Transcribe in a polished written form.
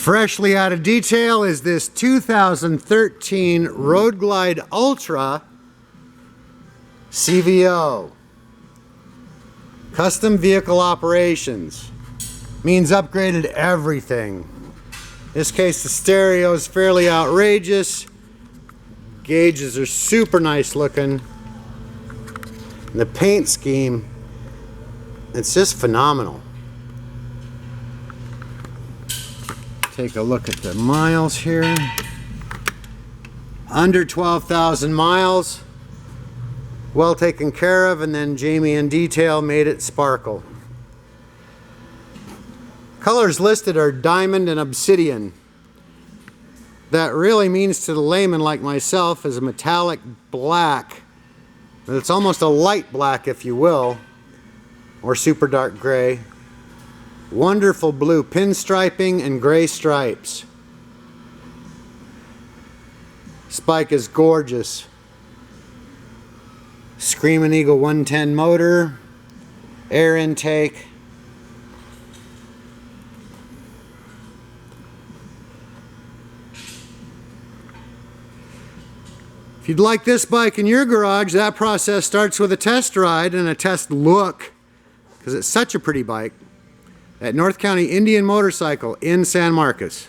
Freshly out of detail is this 2013 Road Glide Ultra CVO. Custom vehicle operations. Means upgraded everything. In this case, the stereo is fairly outrageous. Gauges are super nice looking. And the paint scheme, it's just phenomenal. Take a look at the miles here. Under 12,000 miles. Well taken care of, and then Jamie in detail made it sparkle. Colors listed are diamond and obsidian. That really means to the layman like myself is a metallic black. It's almost a light black, if you will, or super dark gray. Wonderful blue pinstriping and gray stripes. Spike is gorgeous. Screamin Eagle 110 motor, air intake. If you'd like this bike in your garage, that process starts with a test ride and a test look, because it's such a pretty bike, at North County Indian Motorcycle in San Marcos.